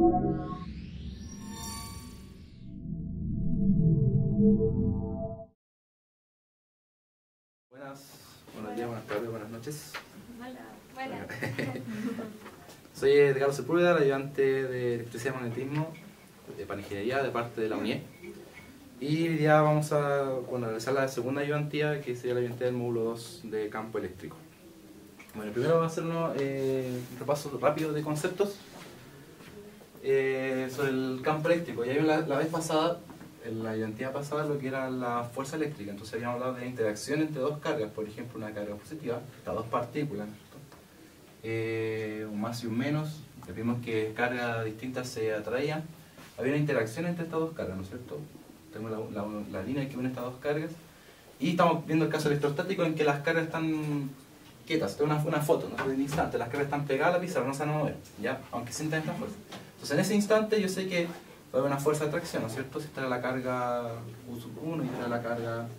Buenos días, buenas tardes, buenas noches. Hola, buenas. Soy Edgardo Sepúlveda, ayudante de Electricidad y Magnetismo para Ingeniería de parte de la UNIE. Y hoy día vamos a realizar la segunda ayudantía, que sería la ayudantía del módulo 2 de campo eléctrico. Bueno, primero vamos a hacer un repaso rápido de conceptos sobre el campo eléctrico. Ya vimos la vez pasada, en la ayudantía pasada, lo que era la fuerza eléctrica. Entonces habíamos hablado de la interacción entre dos cargas, por ejemplo una carga positiva, estas dos partículas, un más y un menos. Vimos que cargas distintas se atraían. Había una interacción entre estas dos cargas, ¿no es cierto? Tenemos la línea que une estas dos cargas. Y estamos viendo el caso electrostático en que las cargas están quietas. Esto es una foto, ¿no? En un instante, las cargas están pegadas a la pizarra, no se van a mover, ¿ya? Aunque sientan esta fuerza. Entonces en ese instante yo sé que va a haber una fuerza de atracción, ¿no es cierto? Si está la carga U1 y está la carga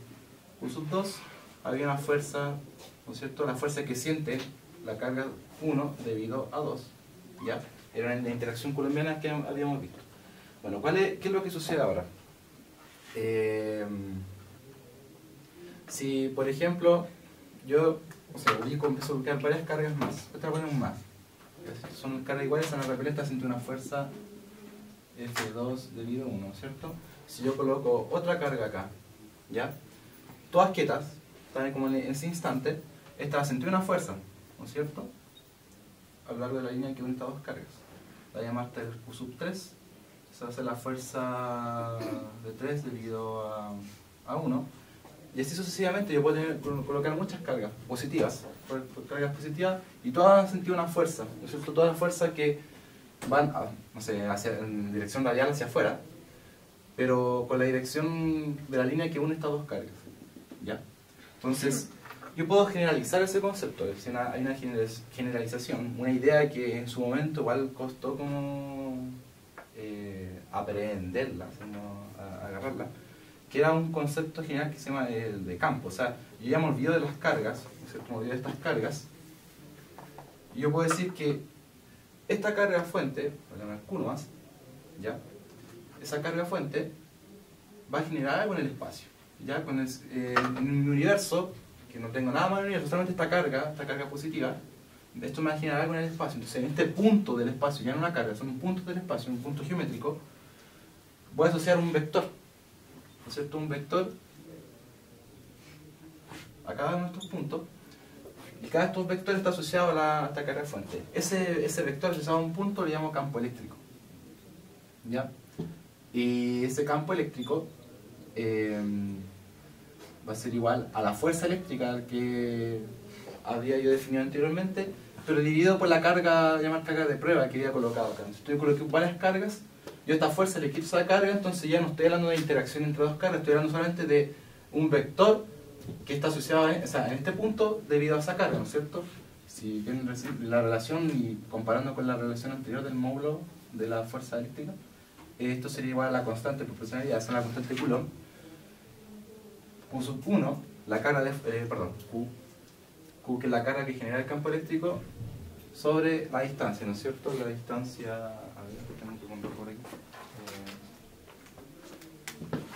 U2, había una fuerza, ¿no es cierto? La fuerza que siente la carga 1 debido a 2, ¿ya? Era la interacción coulombiana que habíamos visto. Bueno, ¿qué es lo que sucede ahora? Si, por ejemplo, yo empiezo a buscar varias cargas más, voy a poner un más. Son cargas iguales, son las repeletas entre una fuerza F2 debido a 1, ¿cierto? Si yo coloco otra carga acá, ¿ya? Todas quietas, también como en ese instante, esta va a sentir una fuerza, ¿no es cierto? A lo largo de la línea que une estas dos cargas. La voy a llamar Q3, esa va a ser la fuerza de 3 debido a 1. Y así sucesivamente yo puedo colocar muchas cargas positivas, y todas van a sentir una fuerza, ¿no es cierto? Todas las fuerzas que van, no sé, en dirección radial hacia afuera, pero con la dirección de la línea que une estas dos cargas, ¿ya? Entonces, yo puedo generalizar ese concepto, es decir, hay una generalización, una idea que en su momento igual costó como aprenderla, agarrarla, que era un concepto general que se llama el de campo. O sea, yo ya me olvido de las cargas, ¿no es cierto? Me olvido de estas cargas, y yo puedo decir que esta carga fuente, voy a llamar Q nomás, ¿ya? Esa carga fuente va a generar algo en el espacio, ¿ya? En mi universo, que no tengo nada más en el universo, solamente esta carga positiva, esto me va a generar algo en el espacio. Entonces, en este punto del espacio, ya no una carga, son un punto del espacio, un punto geométrico, voy a asociar un vector, ¿no es cierto? Un vector a cada uno de estos puntos, y cada de estos vectores está asociado a esta carga fuente. Ese vector asociado a un punto le llamo campo eléctrico, ¿ya? Y ese campo eléctrico va a ser igual a la fuerza eléctrica que había yo definido anteriormente, pero dividido por la carga, llamar carga de prueba que había colocado acá. Entonces yo coloqué varias cargas, yo a esta fuerza le quito esa carga, entonces ya no estoy hablando de interacción entre dos cargas, estoy hablando solamente de un vector que está asociado en este punto debido a esa carga, ¿no es cierto? Si quieren la relación y comparando con la relación anterior del módulo de la fuerza eléctrica, esto sería igual a la constante de proporcionalidad, esa es la constante de Coulomb. Q1, la carga de, Q, que es la carga que genera el campo eléctrico sobre la distancia, ¿no es cierto? La distancia, a ver, tengo que contar por aquí.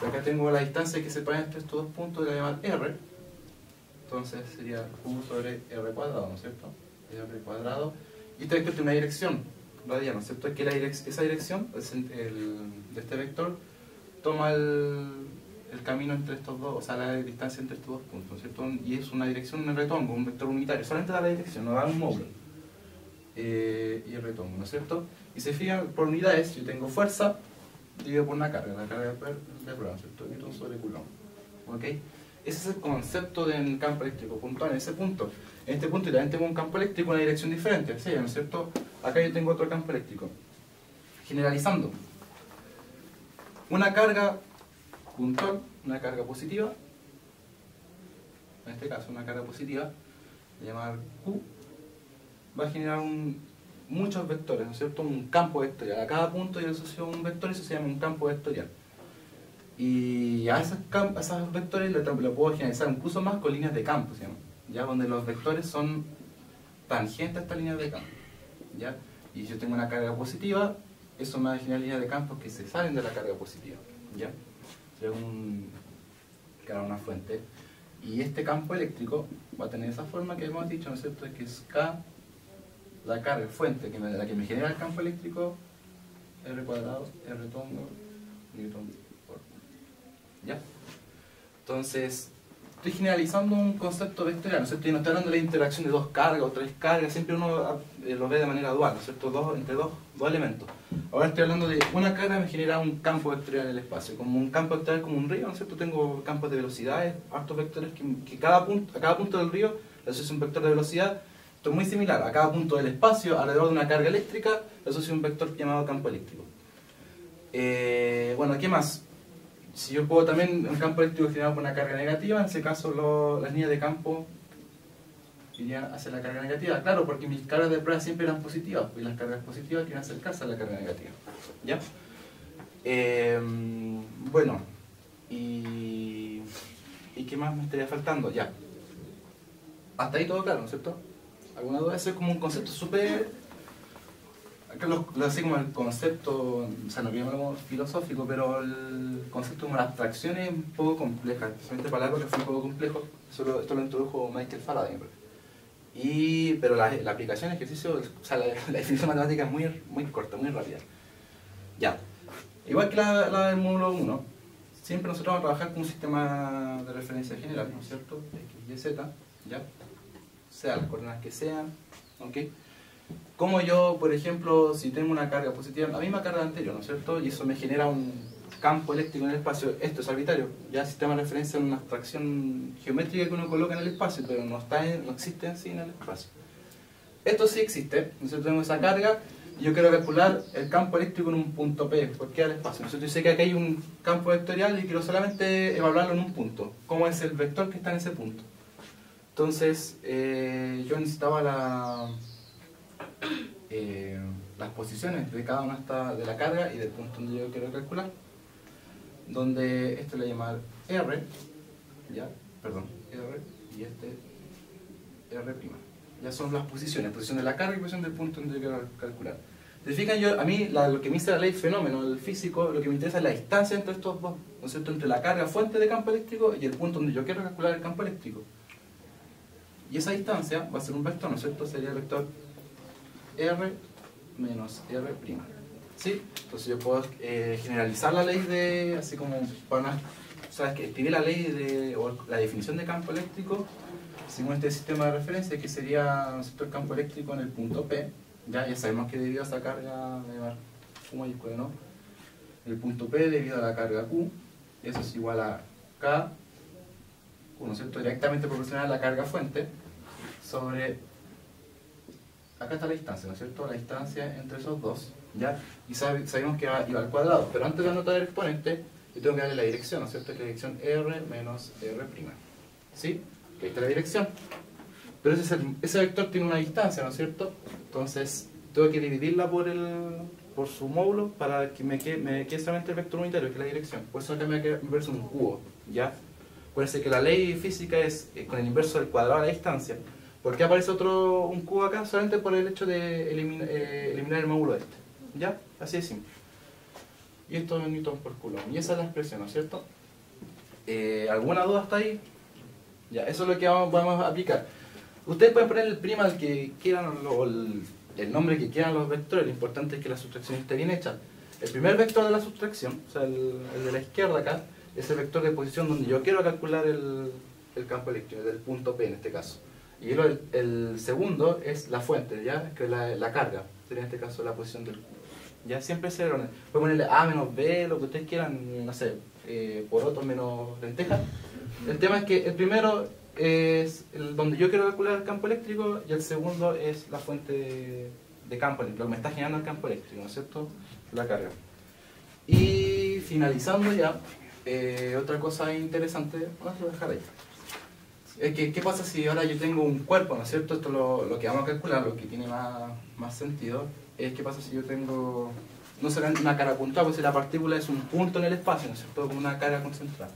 Acá tengo la distancia que separa entre estos dos puntos, la voy a llamar R. Entonces sería Q sobre R cuadrado, ¿no es cierto? R cuadrado. Y este vector tiene una dirección radial, ¿no es cierto? Que esa dirección de este vector toma el camino entre estos dos, o sea, la distancia entre estos dos puntos, ¿no es cierto? Y es una dirección en retongo, un vector unitario, solamente da la dirección, no da un módulo. Y el retongo, ¿no es cierto? Y se fijan por unidades, yo tengo fuerza dividido por una carga, la carga de prueba, ¿no es cierto? Newton sobre Coulomb. ¿Ok? Ese es el concepto del campo eléctrico, puntual en ese punto. En este punto yo también tengo un campo eléctrico en una dirección diferente, ¿sí? ¿No es cierto? Acá yo tengo otro campo eléctrico. Generalizando. Una carga puntual, una carga positiva, en este caso una carga positiva, voy a llamar Q, va a generar muchos vectores, ¿no es cierto? Un campo vectorial. A cada punto yo asocio un vector y eso se llama un campo vectorial. Y a esos vectores lo puedo generalizar incluso más con líneas de campo, ¿sí? ¿Ya? Donde los vectores son tangentes a estas líneas de campo, ¿ya? Y si yo tengo una carga positiva, Eso me da líneas de campos que se salen de la carga positiva, ¿ya? Según una fuente. Y este campo eléctrico va a tener esa forma que hemos dicho, ¿no es cierto? Que es K, la carga fuente, la que me genera el campo eléctrico, R cuadrado, R tongo, Newton por ¿no? ¿Ya? Entonces, estoy generalizando un concepto vectorial, ¿no es cierto? Y no estoy hablando de la interacción de dos cargas o tres cargas, siempre uno lo ve de manera dual, ¿no es cierto? Entre dos elementos. Ahora estoy hablando de una carga me genera un campo vectorial en el espacio, como un campo vectorial como un río, ¿no es cierto? Tengo campos de velocidades, hartos vectores que a cada punto del río le asocio un vector de velocidad. Esto es muy similar, a cada punto del espacio, alrededor de una carga eléctrica, le asocio un vector llamado campo eléctrico. Bueno, ¿qué más? Si yo puedo también un campo eléctrico generado por una carga negativa, en ese caso las líneas de campo irían hacia la carga negativa. Claro, porque mis cargas de prueba siempre eran positivas, y las cargas positivas quieren acercarse a la carga negativa. ¿Ya? Bueno, ¿y qué más me estaría faltando? Ya. Hasta ahí todo claro, ¿no es cierto? ¿Alguna duda? Eso es como un concepto súper... Acá lo así como el concepto, o sea, no llamarlo filosófico, pero el concepto como la abstracción es un poco compleja, especialmente para algo que fue un poco complejo. Esto lo introdujo Michael Faraday. Pero la aplicación, el ejercicio, o sea, la definición matemática es muy corta, muy rápida. Ya. Igual que la del módulo 1, siempre nosotros vamos a trabajar con un sistema de referencia general, ¿no es cierto? X, Y, Z, ¿ya? Sea las coordenadas que sean, ¿ok? Como yo, por ejemplo, si tengo una carga positiva, la misma carga anterior, ¿no es cierto? Y eso me genera un campo eléctrico en el espacio. Esto es arbitrario. Ya el sistema de referencia es una abstracción geométrica que uno coloca en el espacio, pero no existe en sí en el espacio. Esto sí existe. Nosotros tenemos esa carga y yo quiero calcular el campo eléctrico en un punto P, porque es el espacio. Nosotros yo sé que aquí hay un campo vectorial y quiero solamente evaluarlo en un punto. ¿Cómo es el vector que está en ese punto? Entonces, yo necesitaba las posiciones de cada una de la carga y del punto donde yo quiero calcular, donde esto le voy a llamar R, ¿ya? Perdón, R, y este R'. Ya son las posiciones de la carga y posición del punto donde yo quiero calcular. ¿Se fijan? A mí lo que me dice la ley fenómeno, el físico, lo que me interesa es la distancia entre estos dos, ¿no es cierto? Entre la carga fuente de campo eléctrico y el punto donde yo quiero calcular el campo eléctrico. Y esa distancia va a ser un vector, ¿no es cierto? Sería el vector R menos R'. ¿Sí? Entonces yo puedo generalizar la ley de, así como sabes que escribir la ley o la definición de campo eléctrico según este sistema de referencia, que sería, ¿no es cierto?, el campo eléctrico en el punto P. Ya sabemos que debido a esa carga Q mayúscula, ¿no? El punto P debido a la carga Q, eso es igual a K, ¿no es cierto?, directamente proporcional a la carga fuente sobre... Acá está la distancia, ¿no es cierto? La distancia entre esos dos, ¿ya? Y sabemos que va al cuadrado, pero antes de anotar el exponente, yo tengo que darle la dirección, ¿no es cierto? Que la dirección R menos R'. ¿Sí? Ahí está la dirección. Pero ese vector tiene una distancia, ¿no es cierto? Entonces, tengo que dividirla por su módulo para que me quede solamente el vector unitario, que es la dirección. Por eso acá me va a verse un cubo, ¿ya? Acuérdense que la ley física es con el inverso del cuadrado de la distancia. ¿Por qué aparece un cubo acá? Solamente por el hecho de eliminar el módulo este. ¿Ya? Así de simple. Y esto es Newton por Coulomb. Y esa es la expresión, ¿no es cierto? ¿Alguna duda hasta ahí? Ya, eso es lo que vamos a aplicar. Ustedes pueden poner el prima al que quieran o el nombre que quieran los vectores. Lo importante es que la sustracción esté bien hecha. El primer vector de la sustracción, o sea, el de la izquierda acá, es el vector de posición donde yo quiero calcular el campo eléctrico, del punto P en este caso. Y el segundo es la fuente, ¿ya? Que es la carga, sería en este caso la posición del cubo. Ya siempre se puede ponerle A menos B, lo que ustedes quieran, no sé, porotos menos lentejas. El tema es que el primero es donde yo quiero calcular el campo eléctrico y el segundo es la fuente de campo eléctrico, lo que me está generando el campo eléctrico, ¿no es cierto? La carga. Y finalizando ya, otra cosa interesante, vamos a dejar ahí. ¿Qué pasa si ahora yo tengo un cuerpo, ¿no es cierto? Esto es lo que vamos a calcular, lo que tiene más sentido, es qué pasa si yo tengo, no será una carga puntual, pues si la partícula es un punto en el espacio, ¿no es cierto? Como una carga concentrada.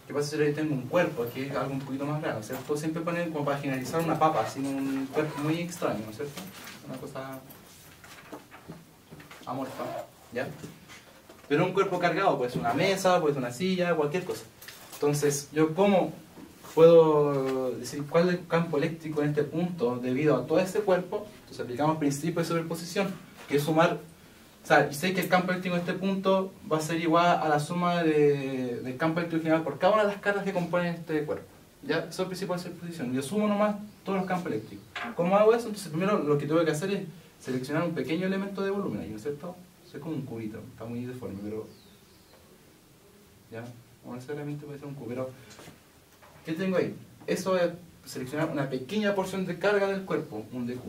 ¿Qué pasa si yo tengo un cuerpo? Aquí es algo un poquito más raro, ¿no es cierto? Siempre ponen como para generalizar una papa, así un cuerpo muy extraño, ¿no es cierto? Una cosa... amorfa, ¿ya? Pero un cuerpo cargado puede ser una mesa, puede ser una silla, cualquier cosa. Entonces, ¿yo cómo puedo decir cuál es el campo eléctrico en este punto debido a todo este cuerpo? Entonces aplicamos el principio de superposición, que es sumar, o sea, sé que el campo eléctrico en este punto va a ser igual a la suma del campo eléctrico general por cada una de las cargas que componen este cuerpo. ¿Ya? Eso es el principio de superposición. Yo sumo nomás todos los campos eléctricos. ¿Cómo hago eso? Entonces primero lo que tengo que hacer es seleccionar un pequeño elemento de volumen ahí, ¿no es cierto? Eso es como un cubito, está muy deforme, pero... ¿Ya? No necesariamente puede ser un cubo, pero... ¿Qué tengo ahí? Eso es seleccionar una pequeña porción de carga del cuerpo, un dq.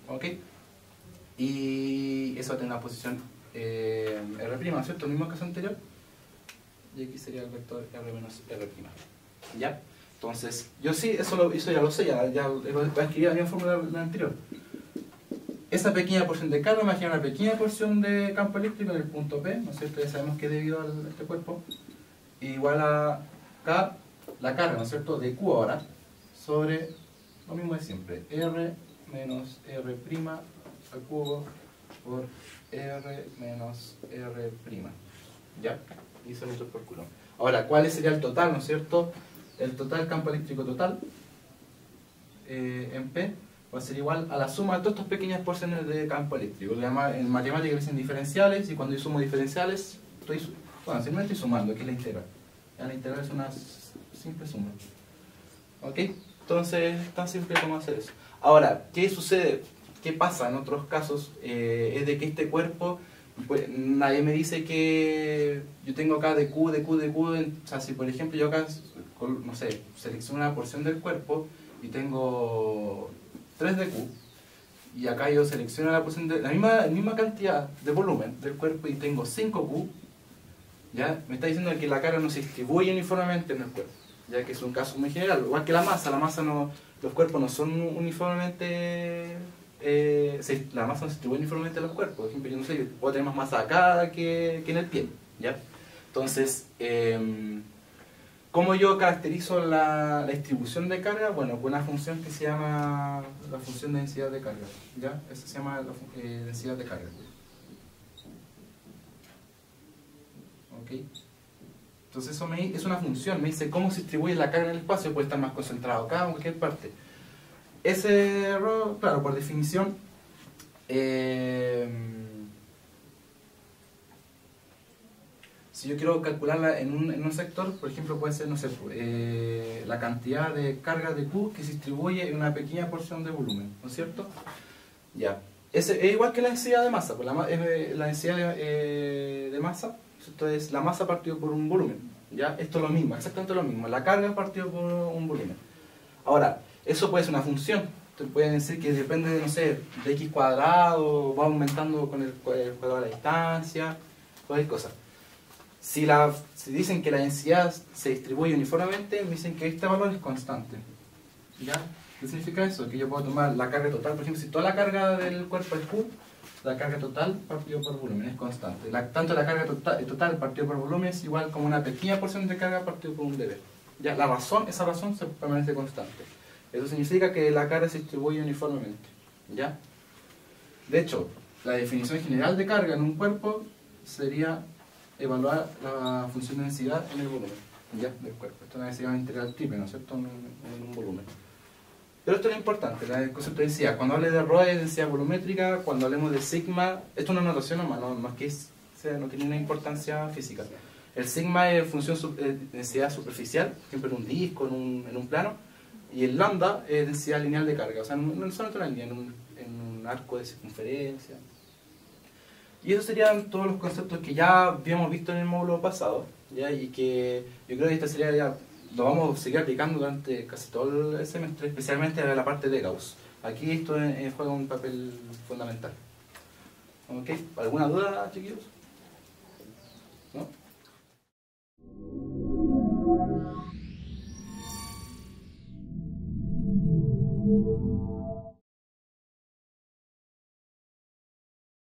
¿Ok? Y eso tiene una posición R', ¿no es cierto? El mismo caso anterior. Y aquí sería el vector R menos R'. ¿Ya? Entonces, yo sí, eso ya lo sé, ya lo voy a escribir la misma fórmula de la anterior. Esa pequeña porción de carga, imagina una pequeña porción de campo eléctrico en el punto P, ¿no es cierto? Ya sabemos que es debido a este cuerpo. Igual a K, la carga, ¿no es cierto? De Q ahora, sobre lo mismo de siempre. R menos R' al cubo por R menos R'. ¿Ya? Y solito por Coulomb. Ahora, ¿cuál sería el total, ¿no es cierto? El total campo eléctrico total en P va a ser igual a la suma de todas estas pequeñas porciones de campo eléctrico. En matemáticas dicen diferenciales, y cuando yo sumo diferenciales, simplemente estoy sumando, aquí es la integral. La integral es una simple suma. ¿Ok? Entonces, es tan simple como hacer eso. Ahora, ¿qué sucede? ¿Qué pasa en otros casos? Es de que este cuerpo, pues, nadie me dice que yo tengo acá de Q, o sea, si por ejemplo yo acá, no sé, selecciono una porción del cuerpo y tengo 3 de Q, y acá yo selecciono la porción de la misma cantidad de volumen del cuerpo y tengo 5Q, ¿ya? Me está diciendo que la carga no se distribuye uniformemente en el cuerpo, ya que es un caso muy general, igual que la masa no, los cuerpos no son uniformemente, la masa no se distribuye uniformemente en los cuerpos. Por ejemplo, yo no sé, yo puedo tener más masa acá que en el pie, ¿ya? Entonces, ¿cómo yo caracterizo la distribución de carga? Bueno, con una función que se llama la función de densidad de carga, ¿ya? Esa se llama la densidad de carga. ¿Ok? Entonces eso es una función, me dice cómo se distribuye la carga en el espacio, puede estar más concentrado acá o en cualquier parte. Ese error, claro, por definición, si yo quiero calcularla en un sector, por ejemplo, puede ser, no sé, la cantidad de carga de Q que se distribuye en una pequeña porción de volumen, ¿no es cierto? Ya. Es igual que la densidad de masa, pues la densidad de masa, esto es la masa partido por un volumen, ¿ya? Esto es lo mismo, exactamente lo mismo, la carga partido por un volumen. Ahora, eso puede ser una función, ustedes pueden decir que depende de, no sé, de x cuadrado, va aumentando con el cuadrado de la distancia, cualquier cosa. Si dicen que la densidad se distribuye uniformemente, me dicen que este valor es constante. ¿Ya? ¿Qué significa eso? Que yo puedo tomar la carga total, por ejemplo, si toda la carga del cuerpo es Q, la carga total partido por volumen es constante. Tanto la carga total partido por volumen es igual como una pequeña porción de carga partido por un dB. ¿Ya? Esa razón se permanece constante. Eso significa que la carga se distribuye uniformemente. ¿Ya? De hecho, la definición general de carga en un cuerpo sería evaluar la función de densidad en el volumen, ¿ya? Del cuerpo. Esto es una densidad integral triple, ¿no es cierto? En un volumen. Pero esto es lo importante, el concepto de densidad. Cuando hable de ρ es densidad volumétrica, cuando hablemos de sigma, esto es una notación nomás, no más que no tiene una importancia física. El sigma es función de densidad superficial, por ejemplo en un disco, en un plano, y el lambda es densidad lineal de carga, o sea, no solamente una línea, en un arco de circunferencia. Y esos serían todos los conceptos que ya habíamos visto en el módulo pasado, ¿ya? Y que yo creo que esta sería ya, lo vamos a seguir aplicando durante casi todo el semestre, especialmente en la parte de Gauss. Aquí esto juega un papel fundamental. ¿Ok? ¿Alguna duda, chiquillos?